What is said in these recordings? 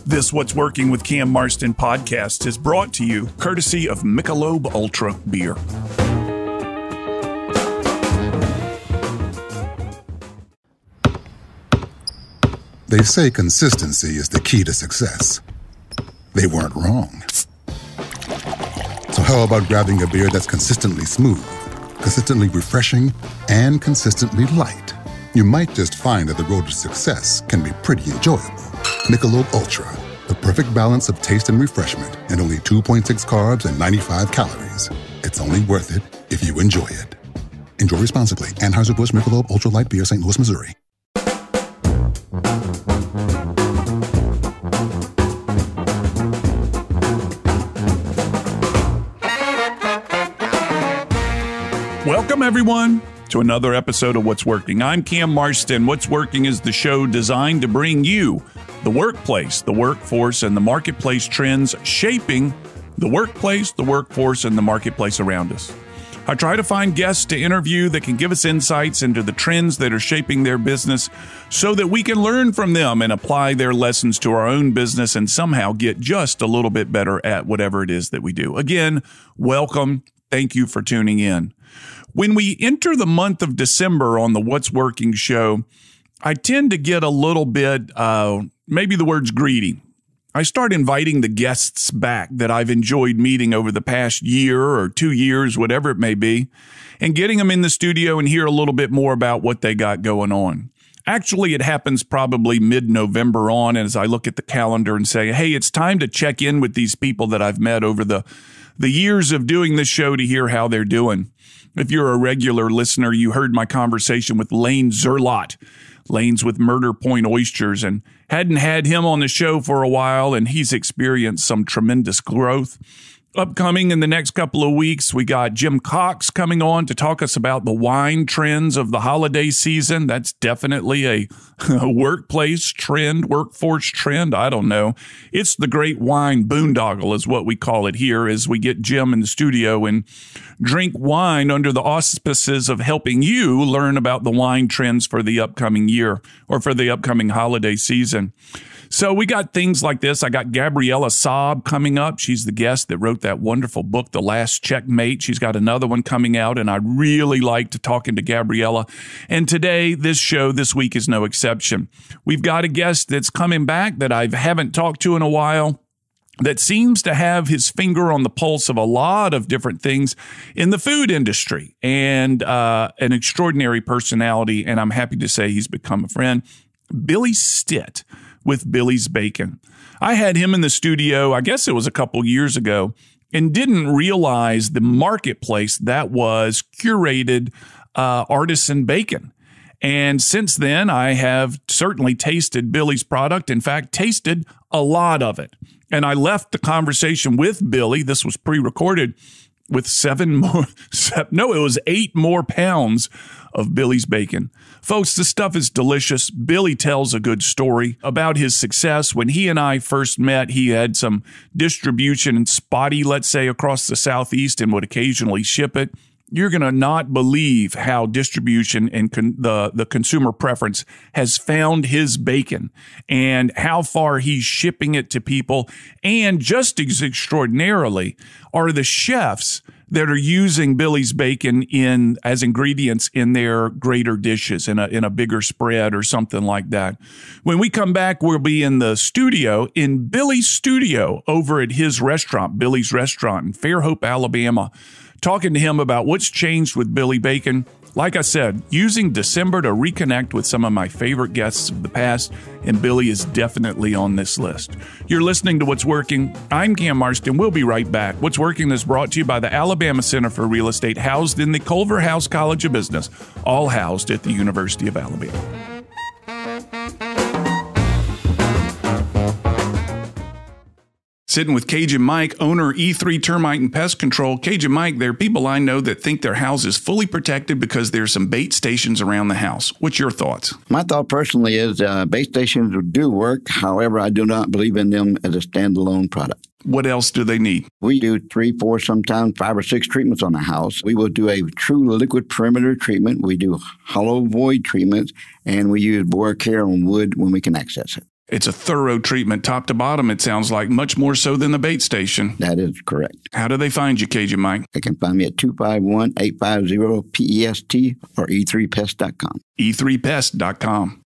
This What's Working with Cam Marston podcast is brought to you courtesy of Michelob Ultra Beer. They say consistency is the key to success. They weren't wrong. So how about grabbing a beer that's consistently smooth, consistently refreshing, and consistently light? You might just find that the road to success can be pretty enjoyable. Michelob Ultra, the perfect balance of taste and refreshment, and only 2.6 carbs and 95 calories. It's only worth it if you enjoy it. Enjoy responsibly. Anheuser-Busch Michelob Ultra Light Beer, St. Louis, Missouri. Welcome, everyone, to another episode of What's Working. I'm Cam Marston. What's Working is the show designed to bring you the workplace, the workforce, and the marketplace trends shaping the workplace, the workforce, and the marketplace around us. I try to find guests to interview that can give us insights into the trends that are shaping their business so that we can learn from them and apply their lessons to our own business and somehow get just a little bit better at whatever it is that we do. Again, welcome. Thank you for tuning in. When we enter the month of December on the What's Working show, I tend to get a little bit, maybe the word's greedy. I start inviting the guests back that I've enjoyed meeting over the past year or 2 years, whatever it may be, and getting them in the studio and hear a little bit more about what they got going on. Actually, it happens probably mid-November on as I look at the calendar and say, hey, it's time to check in with these people that I've met over the years of doing this show to hear how they're doing. If you're a regular listener, you heard my conversation with Lane Zerlot. Lane's with Murder Point Oysters, and hadn't had him on the show for a while, and he's experienced some tremendous growth. Upcoming in the next couple of weeks, we got Jim Cox coming on to talk us about the wine trends of the holiday season. That's definitely a workplace trend, workforce trend. I don't know. It's the great wine boondoggle is what we call it here as we get Jim in the studio and drink wine under the auspices of helping you learn about the wine trends for the upcoming year or for the upcoming holiday season. So we got things like this. I got Gabriella Saab coming up. She's the guest that wrote that wonderful book, The Last Checkmate. She's got another one coming out, and I really liked talking to Gabriella. And today, this show this week is no exception. We've got a guest that's coming back that I haven't talked to in a while, that seems to have his finger on the pulse of a lot of different things in the food industry, and an extraordinary personality, and I'm happy to say he's become a friend. Billy Stitt with Billy's Bacon. I had him in the studio, I guess it was a couple years ago, and didn't realize the marketplace that was curated artisan bacon. And since then, I have certainly tasted Billy's product. In fact, tasted a lot of it. And I left the conversation with Billy. This was pre-recorded with 8 more pounds of Billy's bacon. Folks, this stuff is delicious. Billy tells a good story about his success. When he and I first met, he had some distribution and spotty, let's say, across the Southeast and would occasionally ship it. You're going to not believe how distribution and the consumer preference has found his bacon and how far he's shipping it to people. And just as extraordinarily are the chefs that are using Billy's bacon as ingredients in their greater dishes in a bigger spread or something like that. When we come back, we'll be in the studio, in Billy's studio over at his restaurant, Billy's Restaurant in Fairhope, Alabama, talking to him about what's changed with Billy Bacon. Like I said, using December to reconnect with some of my favorite guests of the past, and Billy is definitely on this list. You're listening to What's Working. I'm Cam Marston. We'll be right back. What's Working is brought to you by the Alabama Center for Real Estate, housed in the Culver House College of Business, all housed at the University of Alabama. Sitting with Cajun Mike, owner E3 Termite and Pest Control. Cajun Mike, there are people I know that think their house is fully protected because there's some bait stations around the house. What's your thoughts? My thought personally is bait stations do work. However, I do not believe in them as a standalone product. What else do they need? We do 3, 4, sometimes 5 or 6 treatments on the house. We will do a true liquid perimeter treatment. We do hollow void treatments, and we use bore care on wood when we can access it. It's a thorough treatment, top to bottom, it sounds like, much more so than the bait station. That is correct. How do they find you, Cajun Mike? They can find me at 251-850-PEST or e3pest.com. e3pest.com.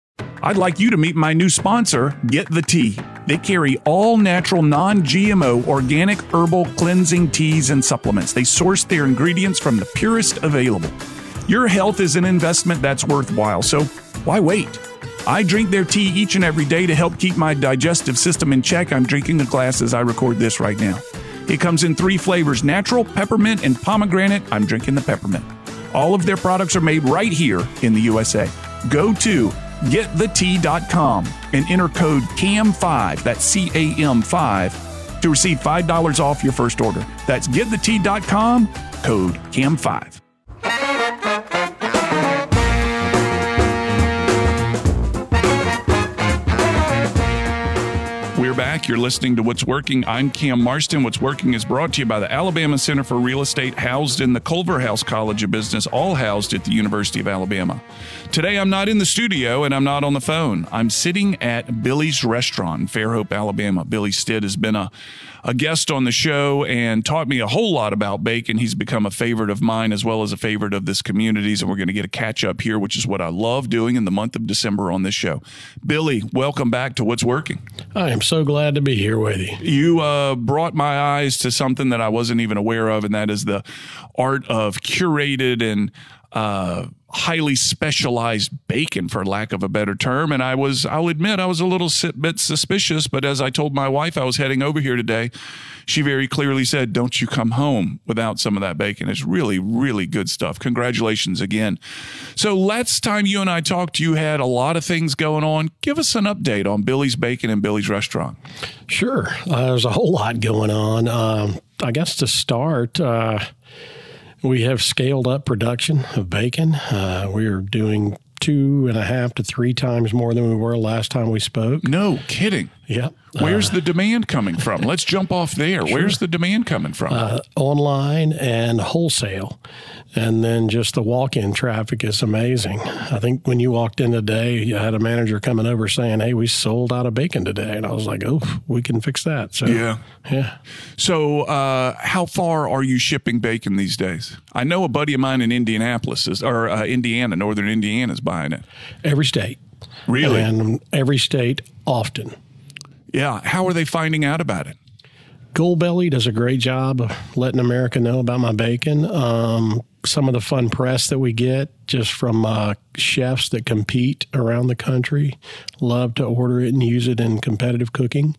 I'd like you to meet my new sponsor, Get the Tea. They carry all natural, non-GMO, organic herbal cleansing teas and supplements. They source their ingredients from the purest available. Your health is an investment that's worthwhile, so why wait? I drink their tea each and every day to help keep my digestive system in check. I'm drinking a glass as I record this right now. It comes in 3 flavors, natural, peppermint, and pomegranate. I'm drinking the peppermint. All of their products are made right here in the USA. Go to getthetea.com and enter code CAM5, that's CAM5, to receive $5 off your first order. That's getthetea.com, code CAM5. We're back. You're listening to What's Working. I'm Cam Marston. What's Working is brought to you by the Alabama Center for Real Estate, housed in the Culver House College of Business, all housed at the University of Alabama. Today, I'm not in the studio and I'm not on the phone. I'm sitting at Billy's Restaurant in Fairhope, Alabama. Billy Stitt has been a guest on the show and taught me a whole lot about bacon. He's become a favorite of mine as well as a favorite of this community's, and we're going to get a catch up here, which is what I love doing in the month of December on this show. Billy, welcome back to What's Working. I am so glad to be here with you. You brought my eyes to something that I wasn't even aware of, and that is the art of curated and highly specialized bacon, for lack of a better term. And I'll admit, I was a little bit suspicious, but as I told my wife I was heading over here today, she very clearly said, don't you come home without some of that bacon. It's really, really good stuff. Congratulations again. So last time you and I talked, you had a lot of things going on. Give us an update on Billy's Bacon and Billy's Restaurant. Sure. There's a whole lot going on. I guess to start, we have scaled up production of bacon. We are doing 2.5 to 3 times more than we were last time we spoke. No kidding. Yep. Where's the demand coming from? Let's jump off there. Sure. Where's the demand coming from? Online and wholesale. And then just the walk-in traffic is amazing. I think when you walked in today, you had a manager coming over saying, hey, we sold out of bacon today. And I was like, oh, we can fix that. So, yeah. So how far are you shipping bacon these days? I know a buddy of mine in Indianapolis Indiana, northern Indiana is buying it. Every state. Really? And every state often. Yeah. How are they finding out about it? Goldbelly does a great job of letting America know about my bacon. Some of the fun press that we get just from chefs that compete around the country love to order it and use it in competitive cooking.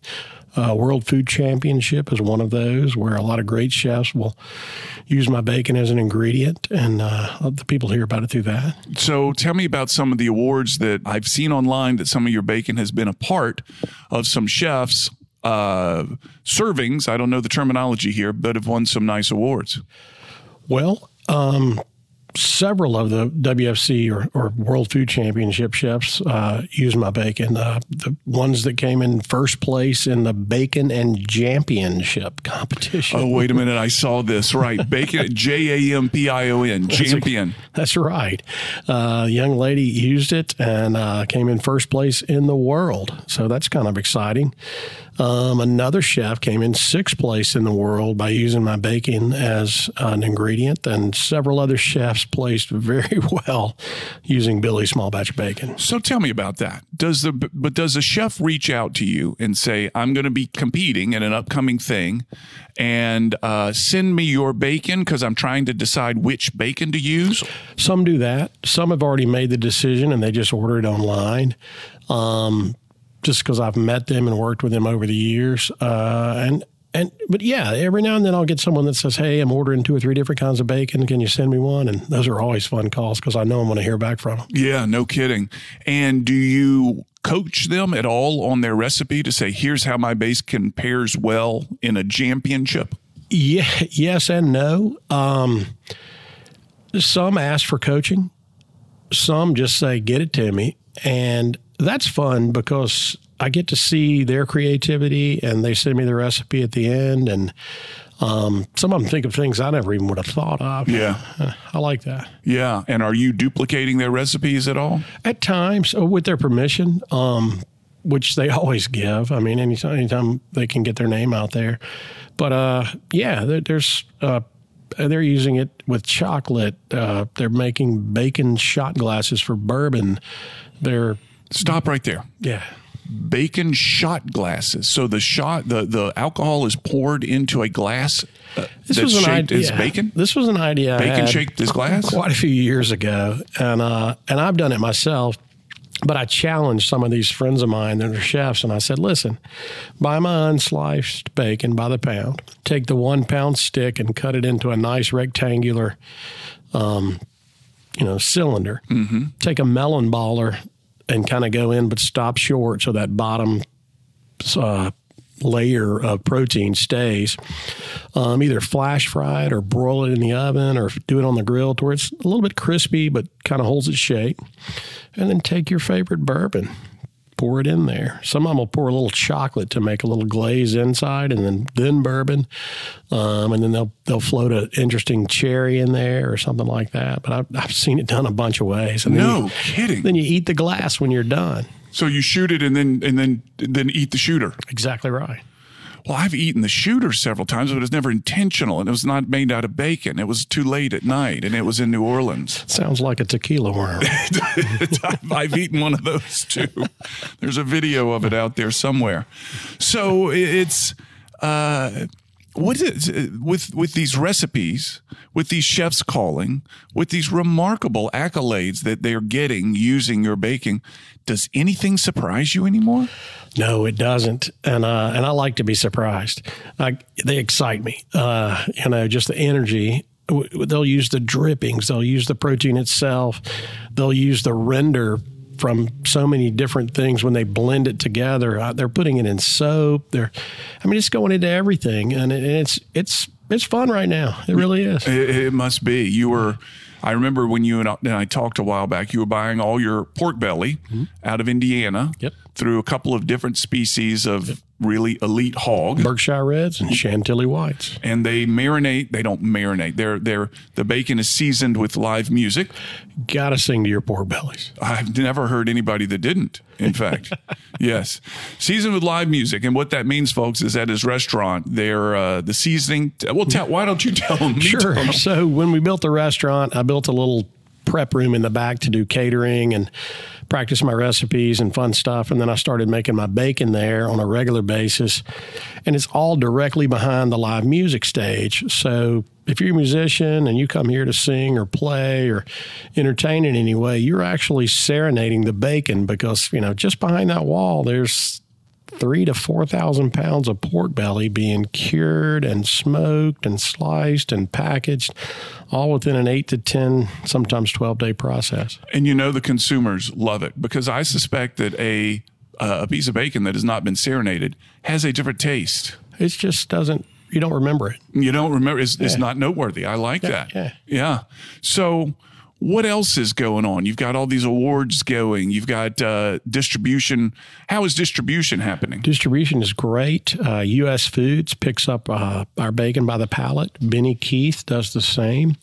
World Food Championship is one of those where a lot of great chefs will use my bacon as an ingredient, and the people hear about it through that. So tell me about some of the awards that I've seen online that some of your bacon has been a part of some chefs' servings. I don't know the terminology here, but have won some nice awards. Well, several of the WFC or World Food Championship chefs use my bacon. The ones that came in first place in the Bacon and Championship competition. Oh, wait a minute. I saw this. Right. Bacon, Jampion, champion. That's right. Young lady used it and came in first place in the world. So that's kind of exciting. Another chef came in 6th place in the world by using my bacon as an ingredient, and several other chefs placed very well using Billy's small batch bacon. So tell me about that. Does a chef reach out to you and say, I'm going to be competing in an upcoming thing and send me your bacon because I'm trying to decide which bacon to use? Some do that. Some have already made the decision and they just order it online. Just because I've met them and worked with them over the years. But yeah, every now and then I'll get someone that says, hey, I'm ordering 2 or 3 different kinds of bacon. Can you send me one? And those are always fun calls because I know I'm going to hear back from them. Yeah, no kidding. And do you coach them at all on their recipe to say, here's how my bacon pairs well in a championship? Yeah, yes and no. Some ask for coaching. Some just say, get it to me. And that's fun because I get to see their creativity and they send me the recipe at the end. And some of them think of things I never even would have thought of. Yeah. I like that. Yeah. And are you duplicating their recipes at all? At times, with their permission. which they always give. I mean, anytime they can get their name out there. But they're using it with chocolate. They're making bacon shot glasses for bourbon. Stop right there. Yeah. Bacon shot glasses. So the alcohol is poured into a glass that's shaped as bacon? This was an idea Bacon I had shaped as glass? quite a few years ago. And I've done it myself. But I challenged some of these friends of mine that are chefs, and I said, listen, buy my unsliced bacon by the pound. Take the 1 pound stick and cut it into a nice rectangular, cylinder. Mm-hmm. Take a melon baller and kind of go in, but stop short so that bottom layer of protein stays. Either flash fry it or broil it in the oven or do it on the grill to where it's a little bit crispy but kind of holds its shape. And then take your favorite bourbon, pour it in there. Some of them will pour a little chocolate to make a little glaze inside, and then bourbon. And then they'll float an interesting cherry in there or something like that. But I've seen it done a bunch of ways. And no kidding. Then you eat the glass when you're done. So you shoot it and then eat the shooter. Exactly right. Well, I've eaten the shooter several times, but it was never intentional, and it was not made out of bacon. It was too late at night, and it was in New Orleans. Sounds like a tequila worm. I've eaten one of those too. There's a video of it out there somewhere. So it's what is with these recipes, with these chefs calling, with these remarkable accolades that they're getting using your baking. Does anything surprise you anymore? No, it doesn't, and I like to be surprised. They excite me. Just the energy. They'll use the drippings. They'll use the protein itself. They'll use the render from so many different things when they blend it together. They're putting it in soap. It's going into everything, and it's fun right now. It really is. It must be. I remember when you and I talked a while back, you were buying all your pork belly out of Indiana through a couple of different species of really elite hog. Berkshire Reds and Chantilly Whites. And they marinate. They don't marinate. The bacon is seasoned with live music. Got to sing to your pork bellies. I've never heard anybody that didn't, in fact. Yes. Seasoned with live music. And what that means, folks, is at his restaurant, the seasoning. Well, why don't you tell them? Sure. So when we built the restaurant, I built a little prep room in the back to do catering and practice my recipes and fun stuff. And then I started making my bacon there on a regular basis. And it's all directly behind the live music stage. So if you're a musician and you come here to sing or play or entertain in any way, you're actually serenading the bacon because, just behind that wall, there's 3,000 to 4,000 pounds of pork belly being cured and smoked and sliced and packaged, all within an 8 to 10, sometimes 12-day process. And the consumers love it because I suspect that a piece of bacon that has not been serenaded has a different taste. It just doesn't. You don't remember it. You don't remember. It's not noteworthy. I like that. Yeah. So what else is going on? You've got all these awards going. You've got distribution. How is distribution happening? Distribution is great. U.S. Foods picks up our bacon by the pallet. Benny Keith does the same.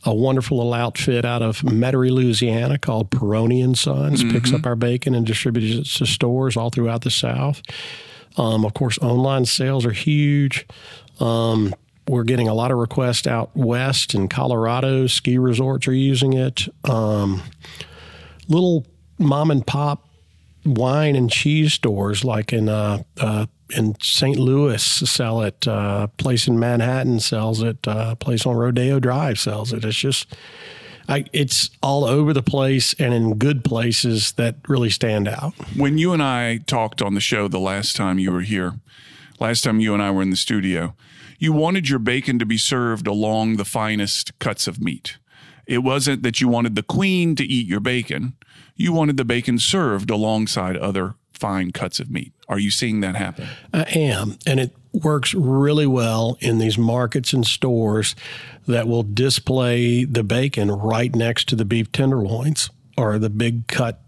A wonderful little outfit out of Metairie, Louisiana called Peroni & Sons picks up our bacon and distributes it to stores all throughout the South. Of course, online sales are huge. We're getting a lot of requests out west in Colorado. Ski resorts are using it. Little mom and pop wine and cheese stores like in St. Louis sell it. A place in Manhattan sells it. A place on Rodeo Drive sells it. It's just, it's all over the place and in good places that really stand out. When you and I talked on the show the last time you were here, last time you and I were in the studio, you wanted your bacon to be served along the finest cuts of meat. It wasn't that you wanted the queen to eat your bacon. You wanted the bacon served alongside other fine cuts of meat. Are you seeing that happen? I am, and it works really well in these markets and stores that will display the bacon right next to the beef tenderloins or the big cut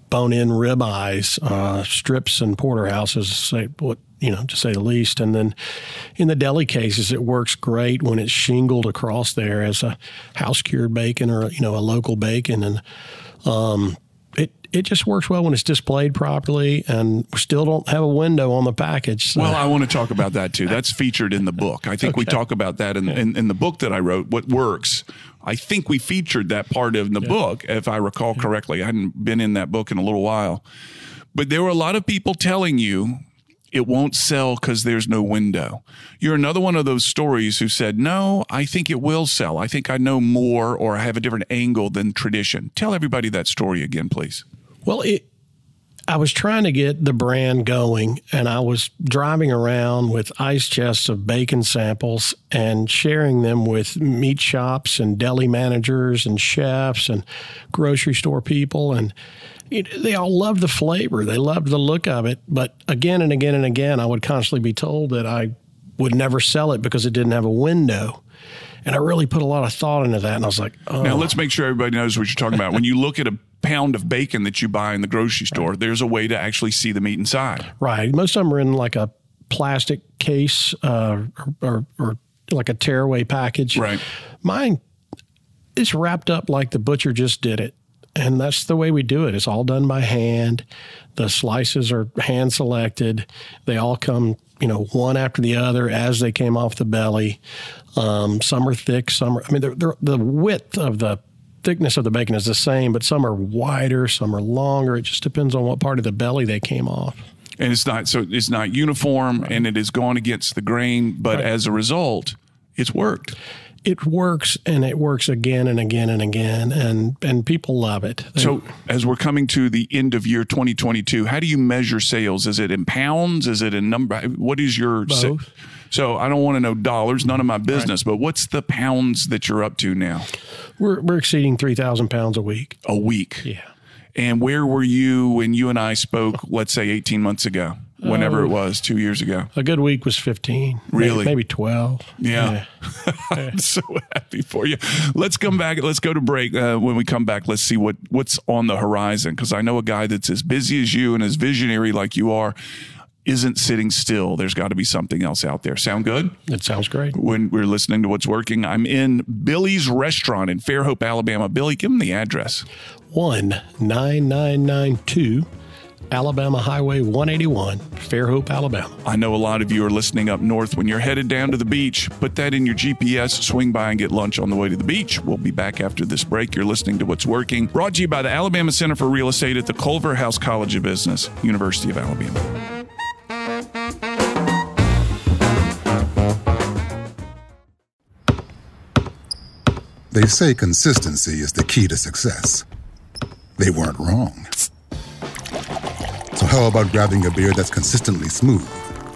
bone-in ribeyes, strips and porterhouses, to say the least. And then in the deli cases, it works great when it's shingled across there as a house-cured bacon or, a local bacon. And it just works well when it's displayed properly, and we still don't have a window on the package. So. Well, I want to talk about that too. That's featured in the book. I think we talk about that in the book that I wrote, What Works. I think we featured that part of the book, if I recall correctly. I hadn't been in that book in a little while. But there were a lot of people telling you it won't sell because there's no window. You're another one of those stories who said, no, I think it will sell. I think I know more, or I have a different angle than tradition. Tell everybody that story again, please. Well, I was trying to get the brand going, and I was driving around with ice chests of bacon samples and sharing them with meat shops and deli managers and chefs and grocery store people. And they all loved the flavor. They loved the look of it. But again and again and again, I would constantly be told that I would never sell it because it didn't have a window. And I really put a lot of thought into that. And I was like, oh. Now, let's make sure everybody knows what you're talking about. When you look at a pound of bacon that you buy in the grocery store, there's a way to actually see the meat inside. Right. Most of them are in like a plastic case or like a tearaway package. Right. Mine is wrapped up like the butcher just did it. And that's the way we do it. It's all done by hand. The slices are hand selected. They all come, one after the other as they came off the belly. Some are thick, the width of the thickness of the bacon is the same, but some are wider, some are longer. It just depends on what part of the belly they came off. And it's not uniform, right. And it has gone against the grain, but right. As a result, it's worked. It works, and it works again and again and again, and people love it. So as we're coming to the end of year 2022, how do you measure sales? Is it in pounds? Is it in number? What is your... Both. So I don't want to know dollars, none of my business, right. But what's the pounds that you're up to now? We're exceeding 3,000 pounds a week. A week? Yeah. And where were you when you and I spoke, let's say 18 months ago? Whenever it was, 2 years ago. A good week was 15. Really? Maybe 12. Yeah. I'm so happy for you. Let's come back. Let's go to break. When we come back, let's see what's on the horizon. Because I know a guy that's as busy as you and as visionary like you are isn't sitting still. There's got to be something else out there. Sound good? It sounds great. When we're listening to What's Working, I'm in Billy's Restaurant in Fairhope, Alabama. Billy, give them the address. 19992 Alabama Highway 181, Fairhope, Alabama. I know a lot of you are listening up north. When you're headed down to the beach, put that in your GPS, swing by and get lunch on the way to the beach. We'll be back after this break. You're listening to What's Working, brought to you by the Alabama Center for Real Estate at the Culver House College of Business, University of Alabama. They say consistency is the key to success. They weren't wrong. So how about grabbing a beer that's consistently smooth,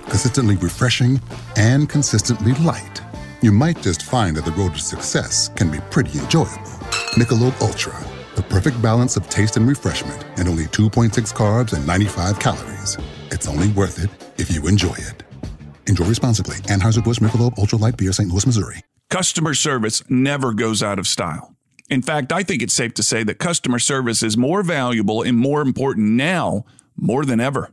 consistently refreshing, and consistently light? You might just find that the road to success can be pretty enjoyable. Michelob Ultra, the perfect balance of taste and refreshment, and only 2.6 carbs and 95 calories. It's only worth it if you enjoy it. Enjoy responsibly. Anheuser-Busch Michelob Ultra Light Beer, St. Louis, Missouri. Customer service never goes out of style. In fact, I think it's safe to say that customer service is more valuable and more important now more than ever.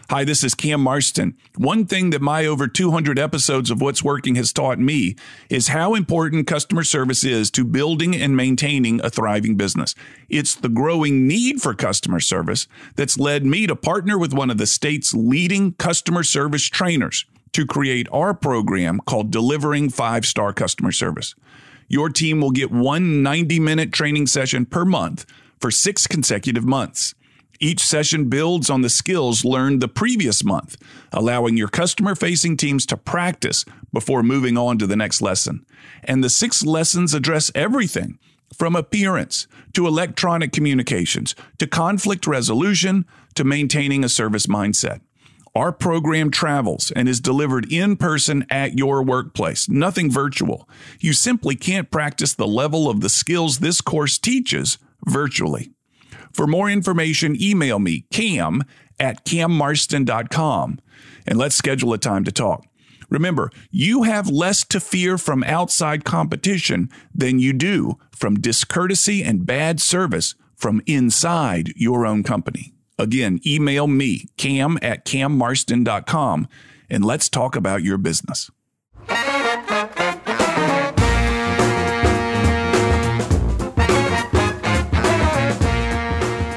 Hi, this is Cam Marston. One thing that my over 200 episodes of What's Working has taught me is how important customer service is to building and maintaining a thriving business. It's the growing need for customer service that's led me to partner with one of the state's leading customer service trainers to create our program called Delivering 5-Star Customer Service. Your team will get one 90-minute training session per month for 6 consecutive months. Each session builds on the skills learned the previous month, allowing your customer-facing teams to practice before moving on to the next lesson. And the 6 lessons address everything from appearance to electronic communications to conflict resolution to maintaining a service mindset. Our program travels and is delivered in person at your workplace, nothing virtual. You simply can't practice the level of the skills this course teaches virtually. For more information, email me, cam@cammarston.com, and let's schedule a time to talk. Remember, you have less to fear from outside competition than you do from discourtesy and bad service from inside your own company. Again, email me, cam@cammarston.com, and let's talk about your business.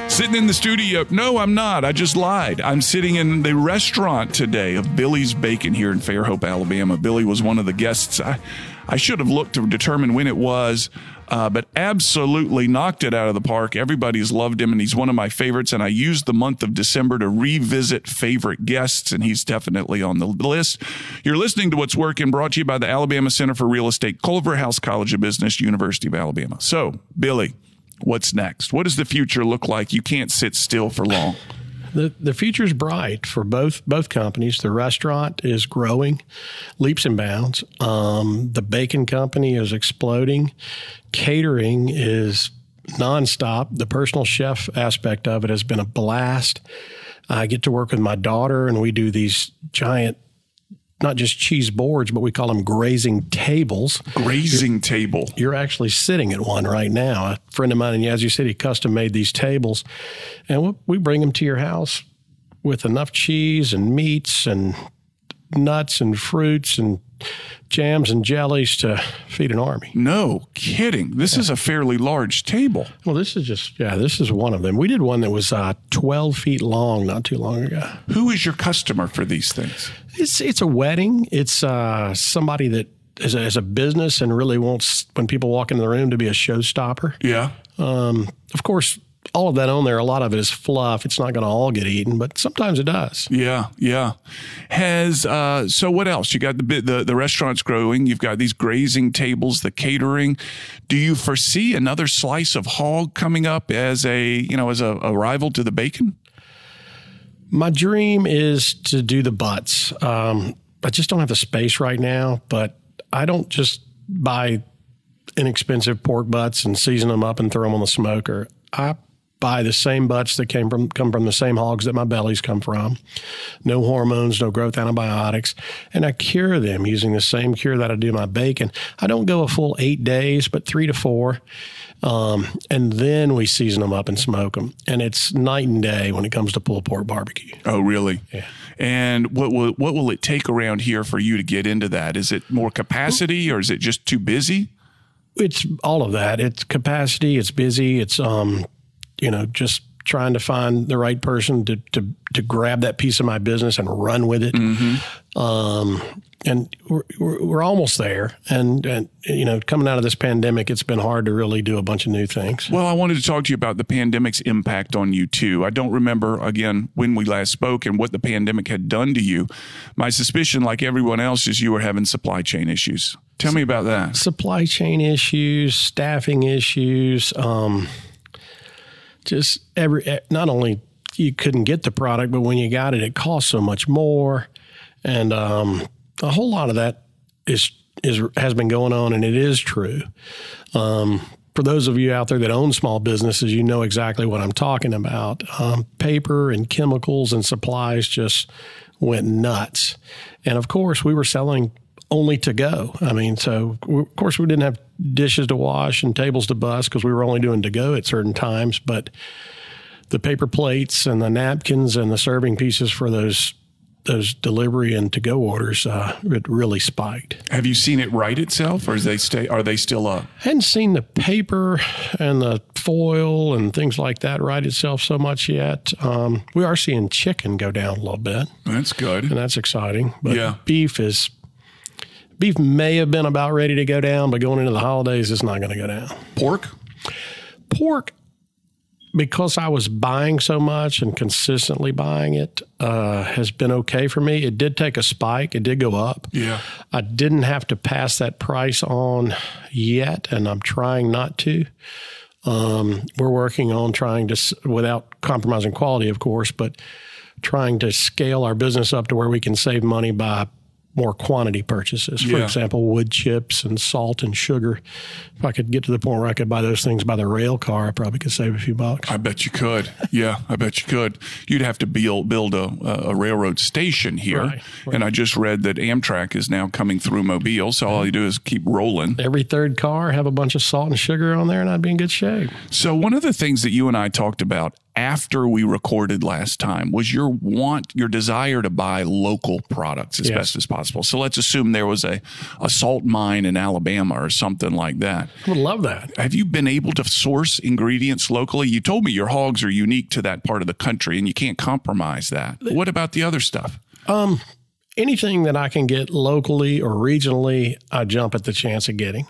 Sitting sitting in the studio. No, I'm not. I just lied. I'm sitting in the restaurant today of Billy's Bacon here in Fairhope, Alabama. Billy was one of the guests. I should have looked to determine when it was, but absolutely knocked it out of the park. Everybody's loved him, and he's one of my favorites, and I used the month of December to revisit favorite guests, and he's definitely on the list. You're listening to What's Working, brought to you by the Alabama Center for Real Estate, Culver House College of Business, University of Alabama. So, Billy, what's next? What does the future look like? You can't sit still for long. The future's bright for both companies. The restaurant is growing leaps and bounds. The bacon company is exploding. Catering is nonstop. The personal chef aspect of it has been a blast. I get to work with my daughter, and we do these giant, not just cheese boards, but we call them grazing tables. Grazing table. You're actually sitting at one right now. A friend of mine in Yazoo City custom made these tables, and we bring them to your house with enough cheese and meats and nuts and fruits and jams and jellies to feed an army. No kidding. This is a fairly large table. Well, this is one of them. We did one that was 12 feet long not too long ago. Who is your customer for these things? It's a wedding. It's somebody that is a business and really wants, when people walk into the room, to be a showstopper. Yeah. Of course, all of that on there, a lot of it is fluff. It's not going to all get eaten, but sometimes it does. Yeah, yeah. So what else? You got the restaurant's growing. You've got these grazing tables, the catering. Do you foresee another slice of hog coming up as a rival to the bacon? My dream is to do the butts. I just don't have the space right now, but I don't just buy inexpensive pork butts and season them up and throw them on the smoker. I buy the same butts that come from the same hogs that my bellies come from. No hormones, no growth antibiotics. And I cure them using the same cure that I do my bacon. I don't go a full 8 days, but 3 to 4. And then we season them up and smoke them. And it's night and day when it comes to pulled pork barbecue. Oh, really? Yeah. And what will it take around here for you to get into that? Is it more capacity, or is it just too busy? It's all of that. It's capacity. It's busy. It's, just trying to find the right person to grab that piece of my business and run with it. Mm-hmm. And we're almost there. And coming out of this pandemic, it's been hard to really do a bunch of new things. Well, I wanted to talk to you about the pandemic's impact on you too. I don't remember, again, when we last spoke and what the pandemic had done to you. My suspicion, like everyone else, is you were having supply chain issues. Tell me about that. Supply chain issues, staffing issues, not only you couldn't get the product, but when you got it, it cost so much more. And a whole lot of that has been going on, and it is true. For those of you out there that own small businesses, you know exactly what I'm talking about. Paper and chemicals and supplies just went nuts. And of course, we were selling only to go. I mean, of course we didn't have dishes to wash and tables to bus because we were only doing to go at certain times, but the paper plates and the napkins and the serving pieces for those delivery and to go orders, it really spiked. Have you seen it right itself, or are they still up? I hadn't seen the paper and the foil and things like that right itself so much yet. We are seeing chicken go down a little bit. That's good. And that's exciting. But yeah. Beef may have been about ready to go down, but going into the holidays, it's not going to go down. Pork, because I was buying so much and consistently buying it, has been okay for me. It did take a spike. It did go up. Yeah. I didn't have to pass that price on yet, and I'm trying not to. We're working on trying to, without compromising quality, of course, but trying to scale our business up to where we can save money by more quantity purchases. For example, wood chips and salt and sugar. If I could get to the point where I could buy those things by the rail car, I probably could save a few bucks. I bet you could. Yeah, I bet you could. You'd have to build a railroad station here. Right. And I just read that Amtrak is now coming through Mobile, so all you do is keep rolling. Every third car have a bunch of salt and sugar on there, and I'd be in good shape. So one of the things that you and I talked about after we recorded last time was your desire to buy local products as best as possible. So let's assume there was a salt mine in Alabama or something like that. I would love that. Have you been able to source ingredients locally? You told me your hogs are unique to that part of the country and you can't compromise that. What about the other stuff? Anything that I can get locally or regionally, I jump at the chance of getting.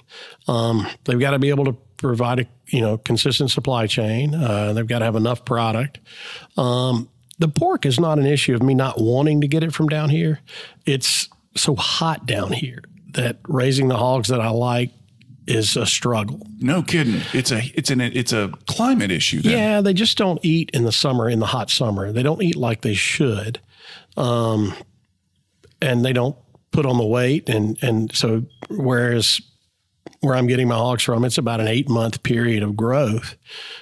They've got to be able to provide a consistent supply chain. They've got to have enough product. The pork is not an issue of me not wanting to get it from down here. It's so hot down here that raising the hogs that I like is a struggle. No kidding. It's a climate issue then. Yeah, they just don't eat in the summer, in the hot summer. They don't eat like they should. And they don't put on the weight. And so whereas where I'm getting my hogs from, it's about an 8-month period of growth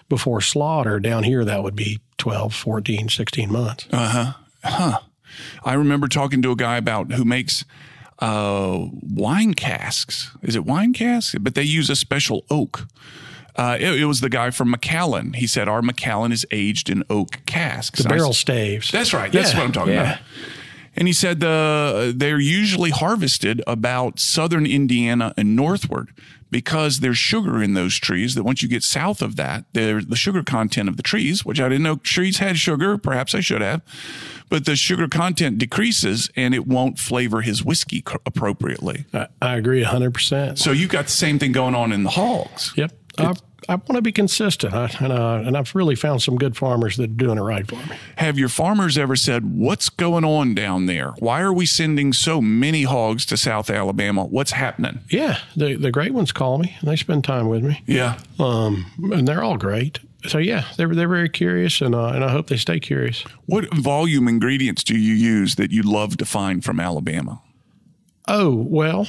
before slaughter. Down here, that would be 12, 14, 16 months. I remember talking to a guy who makes wine casks. Is it wine casks? But they use a special oak. It was the guy from Macallan. He said, our Macallan is aged in oak casks. The barrel staves. That's right. That's what I'm talking about. And he said they're usually harvested about southern Indiana and northward because there's sugar in those trees that once you get south of that, the sugar content of the trees, which I didn't know trees had sugar, perhaps I should have, but the sugar content decreases and it won't flavor his whiskey appropriately. I agree 100%. So you got the same thing going on in the hogs. Yep. I want to be consistent, and I've really found some good farmers that are doing it right for me. Have your farmers ever said, what's going on down there? Why are we sending so many hogs to South Alabama? What's happening? Yeah, the great ones call me, and they spend time with me. Yeah. And they're all great. So, yeah, they're very curious, and I hope they stay curious. What volume ingredients do you use that you love to find from Alabama? Oh, well,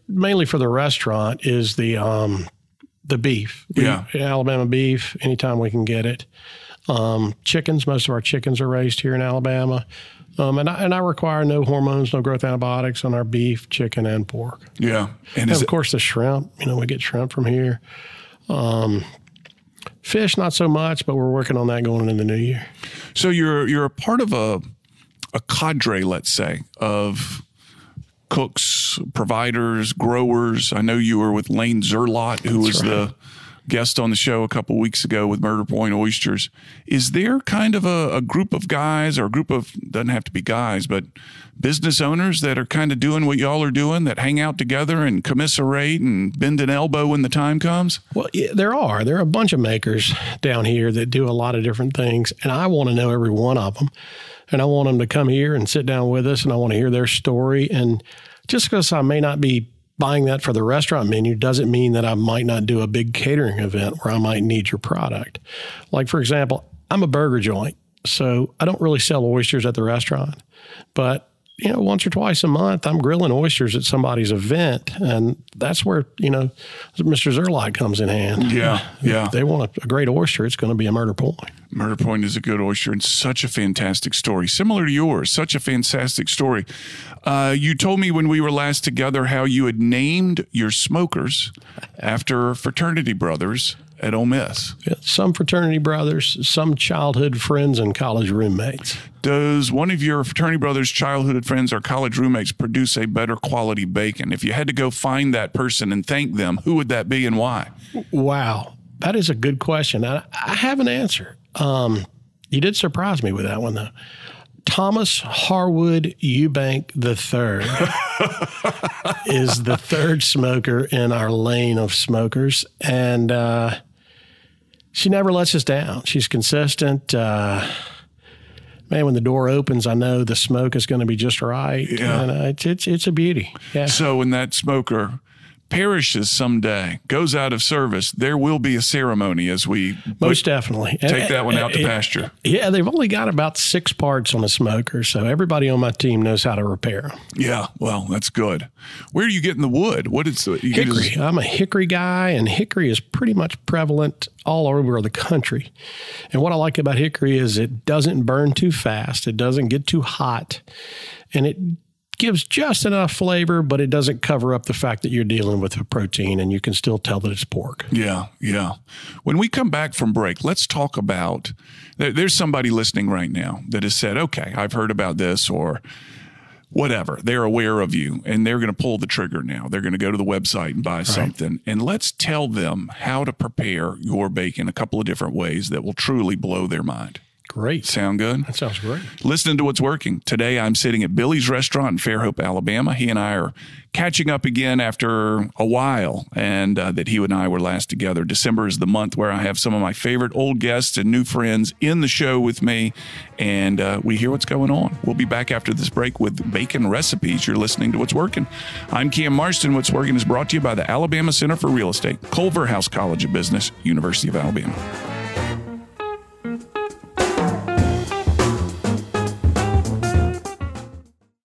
mainly for the restaurant is the beef. Alabama beef, anytime we can get it. Chickens, most of our chickens are raised here in Alabama. And I require no hormones, no growth antibiotics on our beef, chicken, and pork. Yeah. And of course the shrimp, we get shrimp from here. Fish, not so much, but we're working on that going into the new year. So you're a part of a cadre, let's say, of cooks, providers, growers. I know you were with Lane Zerlot, who was the guest on the show a couple of weeks ago with Murder Point Oysters. Is there kind of a group of guys, or a group of, doesn't have to be guys, but business owners that are kind of doing what y'all are doing, that hang out together and commiserate and bend an elbow when the time comes? Well, yeah, there are a bunch of makers down here that do a lot of different things, and I want to know every one of them. And I want them to come here and sit down with us, and I want to hear their story. And just because I may not be buying that for the restaurant menu doesn't mean that I might not do a big catering event where I might need your product. Like, for example, I'm a burger joint, so I don't really sell oysters at the restaurant. But, once or twice a month, I'm grilling oysters at somebody's event, and that's where, Mr. Zerlot comes in hand. Yeah. If they want a great oyster, it's going to be a Murder Point. Murder Point is a good oyster and such a fantastic story. Similar to yours, such a fantastic story. You told me when we were last together how you had named your smokers after fraternity brothers at Ole Miss. Yeah, some fraternity brothers, some childhood friends and college roommates. Does one of your fraternity brothers, childhood friends, or college roommates produce a better quality bacon? If you had to go find that person and thank them, who would that be and why? Wow, that is a good question. I have an answer. You did surprise me with that one, though. Thomas Harwood Eubank III is the third smoker in our lane of smokers, and she never lets us down. She's consistent. Man, when the door opens, I know the smoke is going to be just right. Yeah. And it's a beauty. Yeah. So when that smoker perishes someday, goes out of service, there will be a ceremony as we most definitely take that one out to pasture. Yeah, they've only got about 6 parts on a smoker, so everybody on my team knows how to repair them. Yeah, well, that's good. Where are you getting the wood? What is the hickory? I'm a hickory guy, and hickory is pretty much prevalent all over the country. And what I like about hickory is it doesn't burn too fast, it doesn't get too hot, and it gives just enough flavor, but it doesn't cover up the fact that you're dealing with a protein, and you can still tell that it's pork. Yeah, yeah. When we come back from break, let's talk about, there's somebody listening right now that has said, okay, I've heard about this, or whatever. They're aware of you, and they're going to pull the trigger now. They're going to go to the website and buy something. And let's tell them how to prepare your bacon a couple of different ways that will truly blow their mind. Great. Sound good? That sounds great. Listening to What's Working. Today, I'm sitting at Billy's Restaurant in Fairhope, Alabama. He and I are catching up again after a while, and that he and I were last together. December is the month where I have some of my favorite old guests and new friends in the show with me, and we hear what's going on. We'll be back after this break with bacon recipes. You're listening to What's Working. I'm Cam Marston. What's Working is brought to you by the Alabama Center for Real Estate, Culver House College of Business, University of Alabama.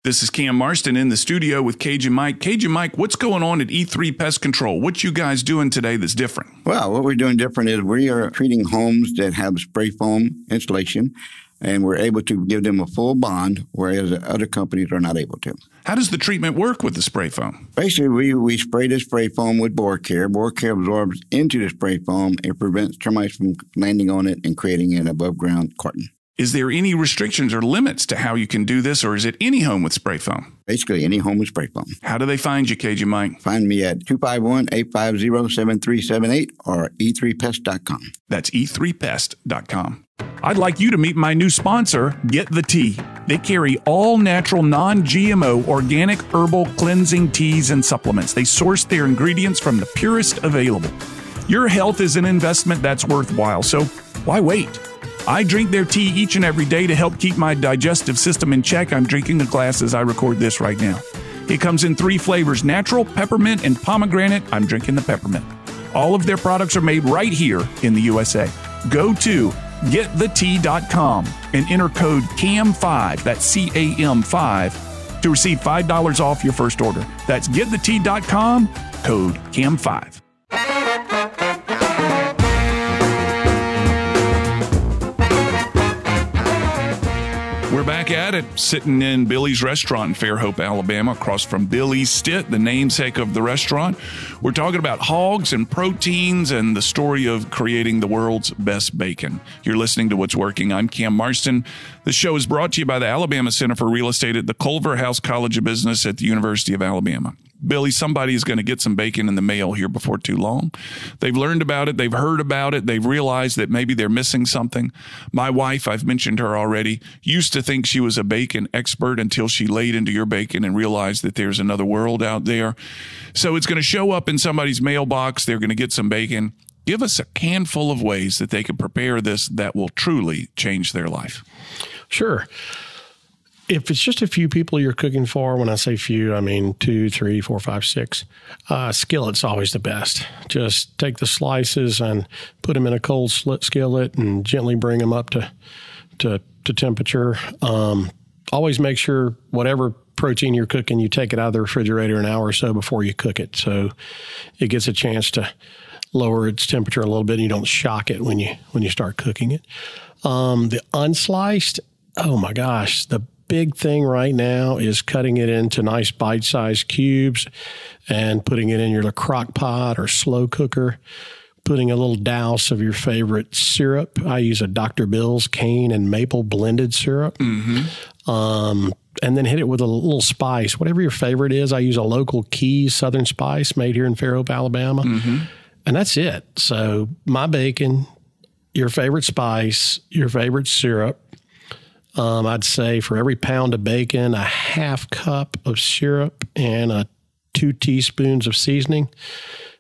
This is Cam Marston in the studio with Cajun Mike. Cajun Mike, what's going on at E3 Pest Control? What you guys doing today that's different? Well, what we're doing different is we are treating homes that have spray foam installation, and we're able to give them a full bond, whereas other companies are not able to. How does the treatment work with the spray foam? Basically, we spray the spray foam with Burr Care. Burr Care absorbs into the spray foam. It prevents termites from landing on it and creating an above-ground carton. Is there any restrictions or limits to how you can do this, or is it any home with spray foam? Basically, any home with spray foam. How do they find you, Cajun Mike? Find me at 251-850-7378 or e3pest.com. That's e3pest.com. I'd like you to meet my new sponsor, Get the Tea. They carry all natural, non-GMO, organic herbal cleansing teas and supplements. They source their ingredients from the purest available. Your health is an investment that's worthwhile, so why wait? I drink their tea each and every day to help keep my digestive system in check. I'm drinking a glass as I record this right now. It comes in 3 flavors, natural, peppermint, and pomegranate. I'm drinking the peppermint. All of their products are made right here in the USA. Go to getthetea.com and enter code CAM5, that's CAM5, to receive $5 off your first order. That's getthetea.com, code CAM5. We're back at it, sitting in Billy's Restaurant in Fairhope, Alabama, across from Billy's Stitt, the namesake of the restaurant. We're talking about hogs and proteins and the story of creating the world's best bacon. You're listening to What's Working. I'm Cam Marston. The show is brought to you by the Alabama Center for Real Estate at the Culver House College of Business at the University of Alabama. Billy, somebody is going to get some bacon in the mail here before too long. They've learned about it. They've heard about it. They've realized that maybe they're missing something. My wife, I've mentioned her already, used to think she was a bacon expert until she laid into your bacon and realized that there's another world out there. So it's going to show up in somebody's mailbox. They're going to get some bacon. Give us a handful of ways that they can prepare this that will truly change their life. Sure. If it's just a few people you're cooking for, when I say few, I mean 2, 3, 4, 5, 6, skillet's always the best. Just take the slices and put them in a cold skillet and gently bring them up to temperature. Always make sure whatever protein you're cooking, you take it out of the refrigerator an hour or so before you cook it, so it gets a chance to lower its temperature a little bit and you don't shock it when you start cooking it. The unsliced, oh my gosh, the big thing right now is cutting it into nice bite-sized cubes and putting it in your crock pot or slow cooker, putting a little douse of your favorite syrup. I use a Dr. Bill's cane and maple blended syrup. Mm-hmm. And then hit it with a little spice, whatever your favorite is. I use a local Keys Southern Spice made here in Fairhope, Alabama. Mm-hmm. And that's it. So my bacon, your favorite spice, your favorite syrup. I'd say for every pound of bacon, a half cup of syrup and 2 teaspoons of seasoning.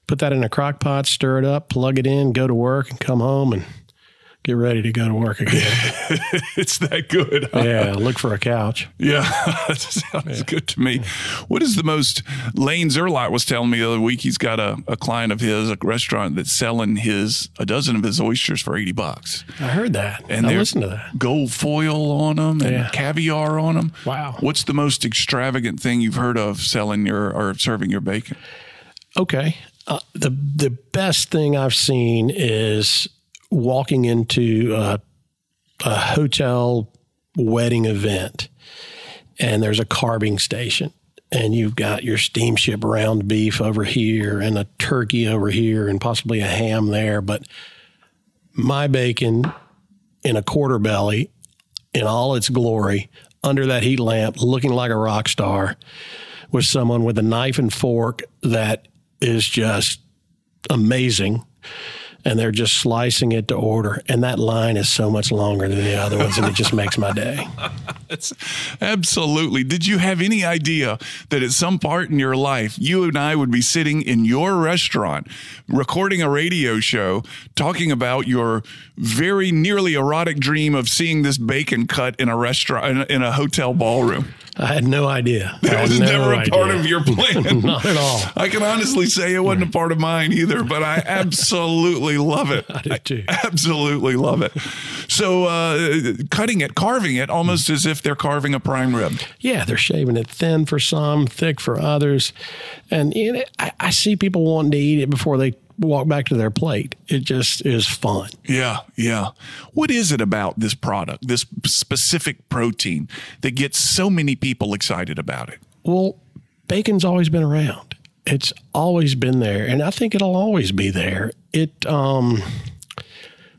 Put that in a crock pot, stir it up, plug it in, go to work, and come home and get ready to go to work again. It's that good. Huh? Yeah, look for a couch. Yeah, that sounds good to me. What is the most, Lane Zerlot was telling me the other week, he's got a client of his, a restaurant that's selling a dozen of his oysters for $80. I heard that. And I listened to that. Gold foil on them and caviar on them. Wow. What's the most extravagant thing you've heard of selling or serving your bacon? Okay. The best thing I've seen is walking into a hotel wedding event and there's a carving station. And you've got your steamship round beef over here and a turkey over here and possibly a ham there. But my bacon in a quarter belly in all its glory under that heat lamp, looking like a rock star, with someone with a knife and fork that is just amazing. And they're just slicing it to order. And that line is so much longer than the other ones, and it just makes my day. Absolutely. Did you have any idea that at some part in your life, you and I would be sitting in your restaurant, recording a radio show, talking about your very nearly erotic dream of seeing this bacon cut in a restaurant, in a hotel ballroom? I had no idea. That was never a part of your plan. Not at all. I can honestly say it wasn't a part of mine either, but I absolutely love it. I do too. I absolutely love it. So carving it almost as if they're carving a prime rib. Yeah, they're shaving it thin for some, thick for others. And I see people wanting to eat it before they walk back to their plate. It just is fun. Yeah, yeah. What is it about this product, this specific protein, that gets so many people excited about it? Well, bacon's always been around. It's always been there, and I think it'll always be there.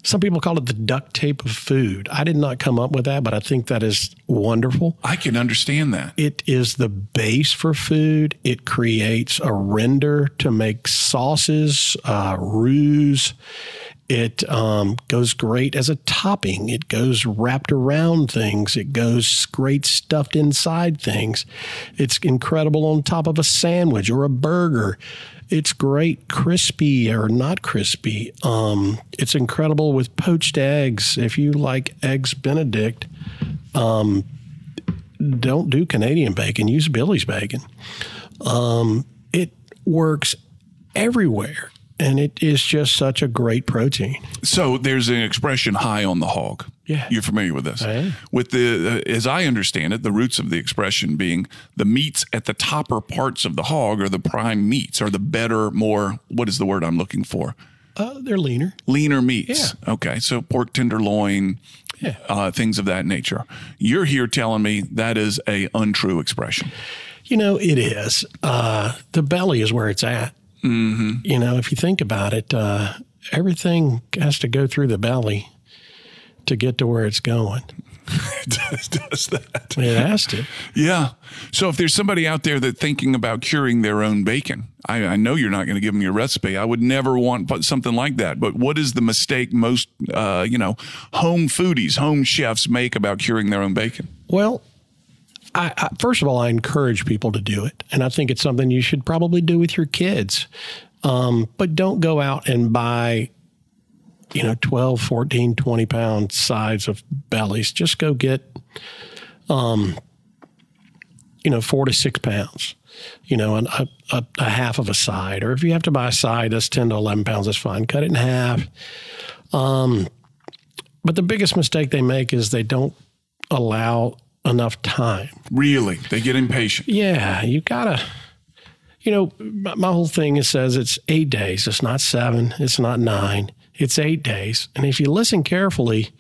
Some people call it the duct tape of food. I did not come up with that, but I think that is wonderful. I can understand that. It is the base for food. It creates a render to make sauces, roux. It goes great as a topping. It goes wrapped around things. It goes great stuffed inside things. It's incredible on top of a sandwich or a burger. It's great crispy or not crispy. It's incredible with poached eggs. If you like Eggs Benedict, don't do Canadian bacon. Use Billy's bacon. It works everywhere. And it is just such a great protein. So there's an expression, high on the hog. Yeah. You're familiar with this? I am. With the, as I understand it, the roots of the expression being the meats at the topper parts of the hog are the prime meats, or the better, more, what is the word I'm looking for? They're leaner. Leaner meats. Yeah. Okay. So pork tenderloin, things of that nature. You're here telling me that is a untrue expression. You know, it is. The belly is where it's at. Mm-hmm. You know, if you think about it, everything has to go through the belly to get to where it's going. It does that. It has to. Yeah. So if there's somebody out there that's thinking about curing their own bacon, I know you're not going to give them your recipe. I would never want something like that. But what is the mistake most, home foodies, home chefs make about curing their own bacon? Well, I first of all, I encourage people to do it. And I think it's something you should probably do with your kids. But don't go out and buy, 12, 14, 20-pound sides of bellies. Just go get, 4 to 6 pounds, a half of a side. Or if you have to buy a side that's 10 to 11 pounds, that's fine. Cut it in half. But the biggest mistake they make is they don't allow enough time. Really? They get impatient. Yeah, you gotta, my whole thing says it's 8 days. It's not 7. It's not 9. It's 8 days. And if you listen carefully,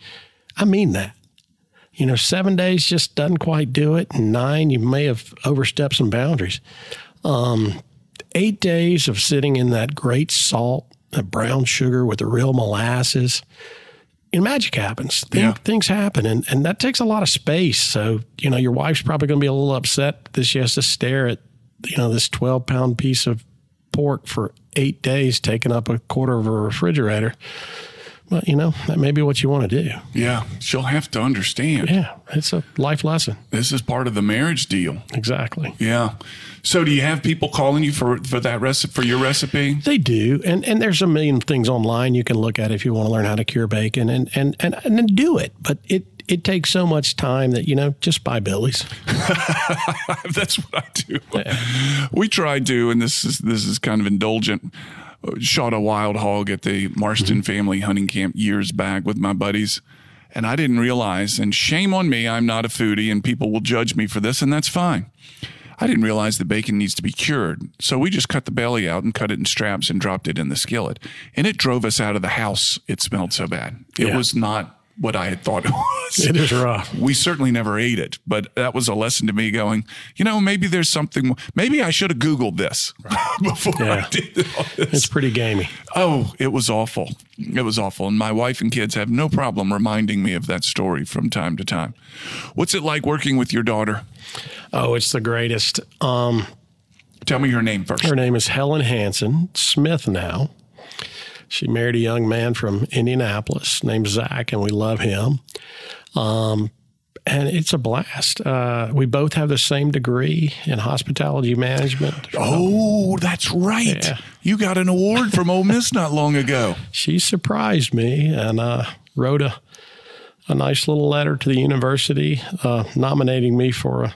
I mean that. 7 days just doesn't quite do it. And 9, you may have overstepped some boundaries. 8 days of sitting in that great salt, that brown sugar with the real molasses, and magic happens. Things happen, and that takes a lot of space. So, your wife's probably going to be a little upset that she has to stare at, this 12-pound piece of pork for 8 days, taking up a quarter of a refrigerator. But, that may be what you want to do. Yeah, she'll have to understand. Yeah, it's a life lesson. This is part of the marriage deal. Exactly. Yeah. So do you have people calling you for that recipe, for your recipe? They do. And there's a million things online you can look at if you want to learn how to cure bacon and then do it. But it takes so much time that, just buy Billy's. That's what I do. Yeah. We tried to, and this is kind of indulgent, shot a wild hog at the Marston family hunting camp years back with my buddies. And I didn't realize, and shame on me, I'm not a foodie and people will judge me for this, and that's fine. I didn't realize the bacon needs to be cured. So we just cut the belly out and cut it in straps and dropped it in the skillet. And it drove us out of the house. It smelled so bad. It was not what I had thought it was. It is rough. We certainly never ate it, but that was a lesson to me going, maybe there's something, maybe I should have Googled this before I did all this. It's pretty gamey. Oh, it was awful. It was awful. And my wife and kids have no problem reminding me of that story from time to time. What's it like working with your daughter? Oh, it's the greatest. Tell me her name first. Her name is Helen Hansen Smith now. She married a young man from Indianapolis named Zach, and we love him. And it's a blast. We both have the same degree in hospitality management. Oh, that's right. Yeah. You got an award from Ole Miss not long ago. She surprised me and wrote a nice little letter to the university nominating me for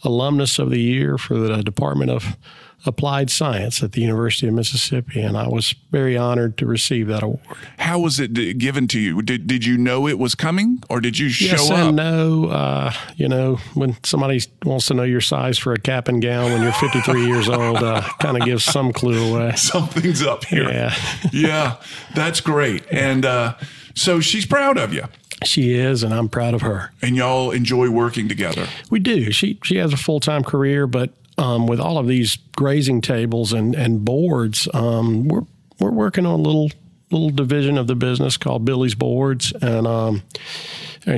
Alumnus of the Year for the Department of Applied Science at the University of Mississippi, and I was very honored to receive that award. How was it given to you? Did you know it was coming, or did you show yes up? And no. When somebody wants to know your size for a cap and gown when you're 53 years old, kind of gives some clue away. Something's up here. Yeah. Yeah, that's great. And so she's proud of you. She is, and I'm proud of her. And y'all enjoy working together. We do. She has a full-time career, but with all of these grazing tables and boards, we're working on a little division of the business called Billy's Boards, and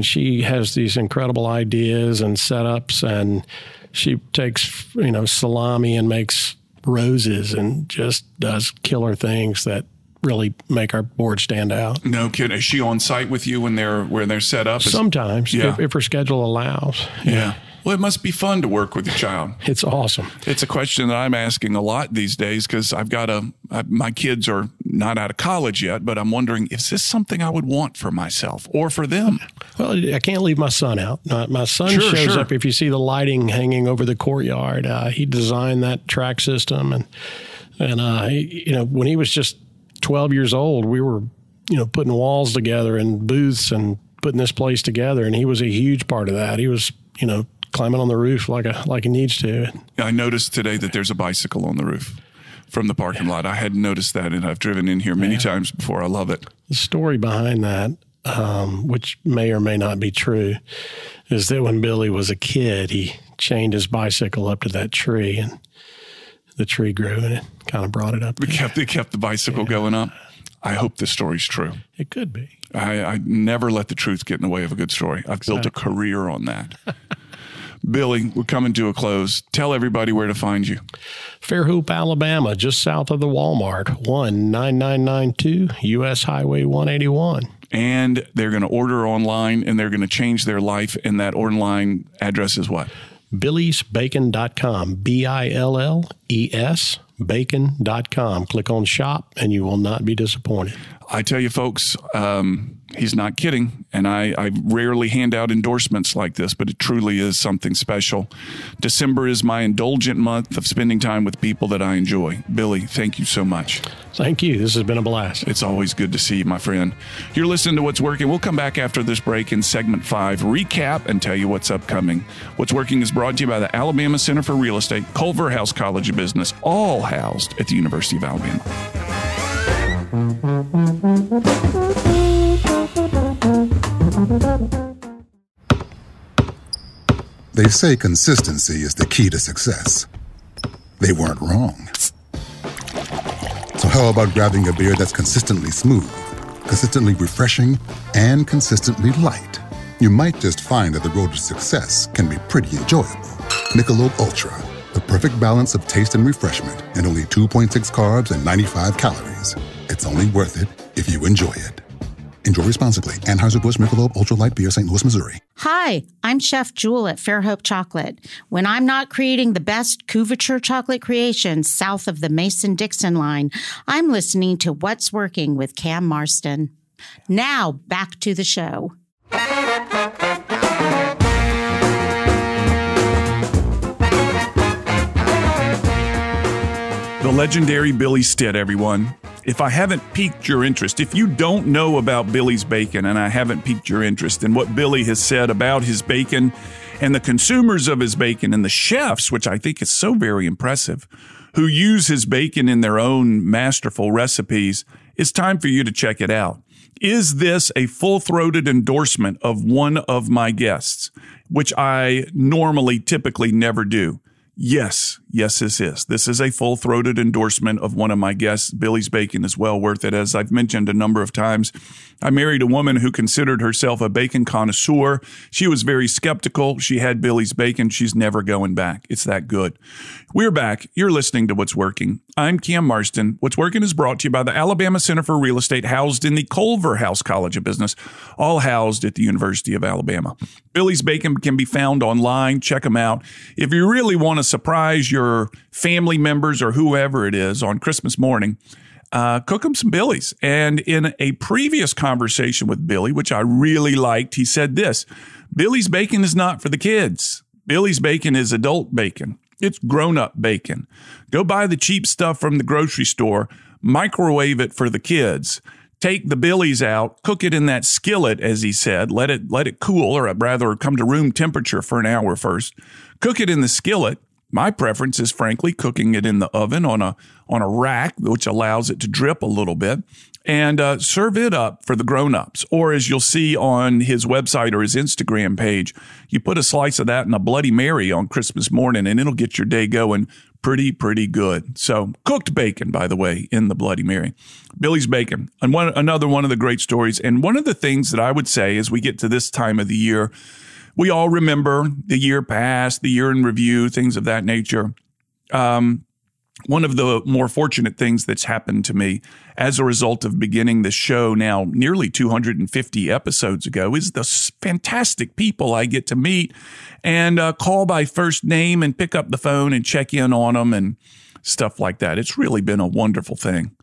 she has these incredible ideas and setups, and she takes salami and makes roses and just does killer things that really make our board stand out. No kidding. Is she on site with you when they're set up? Sometimes, if her schedule allows. Yeah. Well, it must be fun to work with your child. It's awesome. It's a question that I'm asking a lot these days because my kids are not out of college yet, but I'm wondering, is this something I would want for myself or for them? Well, I can't leave my son out. My son shows up. If you see the lighting hanging over the courtyard, he designed that track system. And when he was just 12 years old, we were, putting walls together and booths and putting this place together. And he was a huge part of that. He was, climbing on the roof like he needs to. I noticed today that there's a bicycle on the roof from the parking lot. I hadn't noticed that, and I've driven in here many times before. I love it. The story behind that, which may or may not be true, is that when Billy was a kid, he chained his bicycle up to that tree, and the tree grew, and it kind of brought it up. It kept the bicycle going up. I hope this story's true. It could be. I never let the truth get in the way of a good story. I've built a career on that. Billy, we're coming to a close. Tell everybody where to find you. Fairhope, Alabama, just south of the Walmart, 19992 U.S. Highway 181. And they're going to order online, and they're going to change their life, and that online address is what? BillesBacon.com, BILLES, bacon.com. Click on shop, and you will not be disappointed. I tell you, folks, he's not kidding. And I rarely hand out endorsements like this, but it truly is something special. December is my indulgent month of spending time with people that I enjoy. Billy, thank you so much. Thank you. This has been a blast. It's always good to see you, my friend. You're listening to What's Working. We'll come back after this break in segment 5, recap, and tell you what's upcoming. What's Working is brought to you by the Alabama Center for Real Estate, Culver House College of Business, all housed at the University of Alabama. They say consistency is the key to success. They weren't wrong. So how about grabbing a beer that's consistently smooth, consistently refreshing, and consistently light? You might just find that the road to success can be pretty enjoyable. Michelob Ultra, the perfect balance of taste and refreshment, and only 2.6 carbs and 95 calories. It's only worth it if you enjoy it. Enjoy responsibly. Anheuser-Busch Michelob Ultra Light Beer, St. Louis, Missouri. Hi, I'm Chef Jewel at Fairhope Chocolate. When I'm not creating the best couverture chocolate creations south of the Mason-Dixon line, I'm listening to What's Working with Cam Marston. Now, back to the show. The legendary Billy Stitt, everyone. If I haven't piqued your interest, if you don't know about Billy's Bacon and I haven't piqued your interest in what Billy has said about his bacon and the consumers of his bacon and the chefs, which I think is so very impressive, who use his bacon in their own masterful recipes, it's time for you to check it out. Is this a full-throated endorsement of one of my guests, which I typically never do? Yes, this is. This is a full-throated endorsement of one of my guests. Billy's Bacon is well worth it. As I've mentioned a number of times, I married a woman who considered herself a bacon connoisseur. She was very skeptical. She had Billy's Bacon. She's never going back. It's that good. We're back. You're listening to What's Working. I'm Cam Marston. What's Working is brought to you by the Alabama Center for Real Estate, housed in the Culver House College of Business, all housed at the University of Alabama. Billy's Bacon can be found online. Check them out. If you really want to surprise your family members or whoever it is on Christmas morning, cook them some Billy's. And in a previous conversation with Billy, which I really liked, he said this: Billy's Bacon is not for the kids. Billy's Bacon is adult bacon. It's grown-up bacon. Go buy the cheap stuff from the grocery store, microwave it for the kids. Take the Billy's out, cook it in that skillet, as he said. Let it cool, or rather come to room temperature for an hour first. Cook it in the skillet. My preference is, frankly, cooking it in the oven on a rack, which allows it to drip a little bit, and serve it up for the grown-ups. Or as you'll see on his website or his Instagram page, you put a slice of that in a Bloody Mary on Christmas morning, and it'll get your day going pretty good. So cooked bacon, by the way, in the Bloody Mary. Billy's Bacon, and another one of the great stories. And one of the things that I would say as we get to this time of the year, we all remember the year past, the year in review, things of that nature. One of the more fortunate things that's happened to me as a result of beginning this show now nearly 250 episodes ago is the fantastic people I get to meet and call by first name and pick up the phone and check in on them and stuff like that. It's really been a wonderful thing.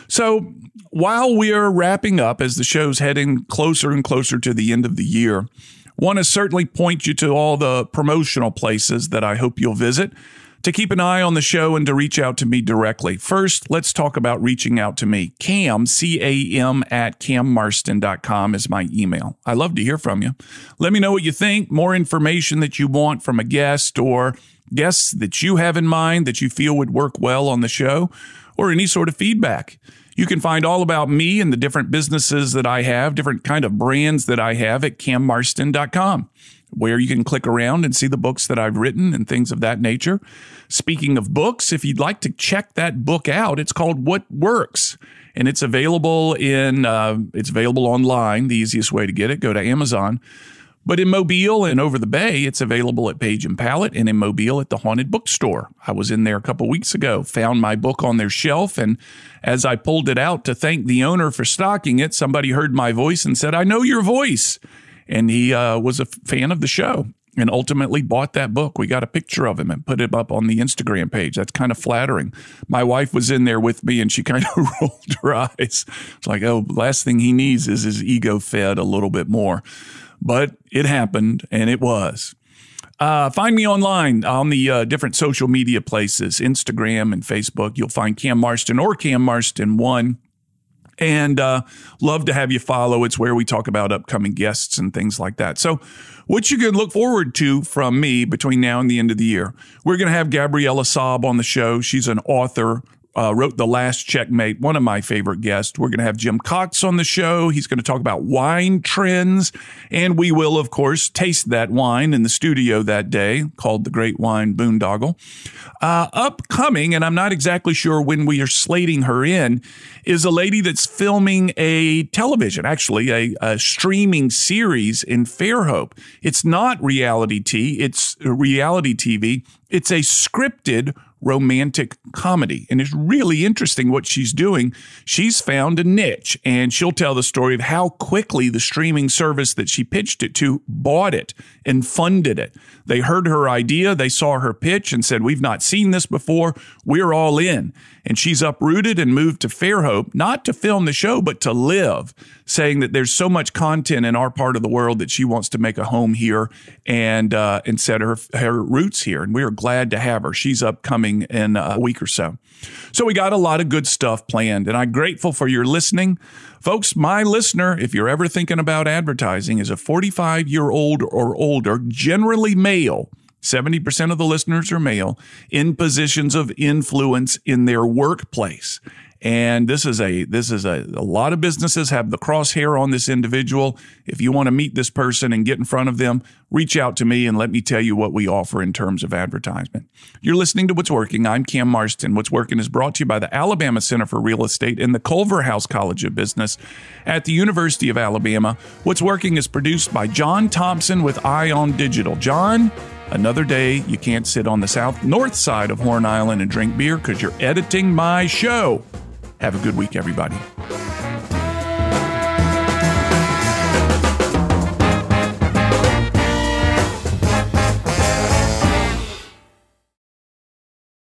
So while we're wrapping up, as the show's heading closer and closer to the end of the year, want to certainly point you to all the promotional places that I hope you'll visit to keep an eye on the show and to reach out to me directly. First, let's talk about reaching out to me. Cam, C-A-M, at cammarston.com is my email. I love to hear from you. Let me know what you think, more information that you want from a guest or guests that you have in mind that you feel would work well on the show, or any sort of feedback. You can find all about me and the different businesses that I have, different kind of brands that I have at cammarston.com, where you can click around and see the books that I've written and things of that nature. Speaking of books, if you'd like to check that book out, it's called What Works, and it's available online. The easiest way to get it, go to Amazon. But in Mobile and over the Bay, it's available at Page and Palette, and in Mobile at the Haunted Bookstore. I was in there a couple weeks ago, found my book on their shelf, and as I pulled it out to thank the owner for stocking it, somebody heard my voice and said, "I know your voice." And he was a fan of the show and ultimately bought that book. We got a picture of him and put it up on the Instagram page. That's kind of flattering. My wife was in there with me, and she kind of rolled her eyes. It's like, oh, last thing he needs is his ego fed a little bit more. But it happened, and it was. Find me online on the different social media places, Instagram and Facebook. You'll find Cam Marston or Cam Marston 1. And love to have you follow. It's where we talk about upcoming guests and things like that. So what you can look forward to from me between now and the end of the year, we're going to have Gabriella Saab on the show. She's an author. Wrote The Last Checkmate, one of my favorite guests. We're going to have Jim Cox on the show. He's going to talk about wine trends, and we will, of course, taste that wine in the studio that day, called The Great Wine Boondoggle. Upcoming, and I'm not exactly sure when we are slating her in, is a lady that's filming a television, actually a streaming series in Fairhope. It's not reality it's reality TV. It's a scripted romantic comedy. And it's really interesting what she's doing. She's found a niche, and she'll tell the story of how quickly the streaming service that she pitched it to bought it and funded it. They heard her idea, they saw her pitch and said, "We've not seen this before. We're all in." And she's uprooted and moved to Fairhope, not to film the show, but to live, saying that there's so much content in our part of the world that she wants to make a home here and set her roots here. And we are glad to have her. She's upcoming in a week or so. So we got a lot of good stuff planned, and I'm grateful for your listening. Folks, my listener, if you're ever thinking about advertising, is a 45-year-old or older, generally male. 70% of the listeners are male, in positions of influence in their workplace. And this is a lot of businesses have the crosshair on this individual. If you want to meet this person and get in front of them, reach out to me and let me tell you what we offer in terms of advertisement. You're listening to What's Working. I'm Cam Marston. What's Working is brought to you by the Alabama Center for Real Estate and the Culver House College of Business at the University of Alabama. What's Working is produced by John Thompson with Eye on Digital. John, another day you can't sit on the north side of Horn Island and drink beer because you're editing my show. Have a good week, everybody.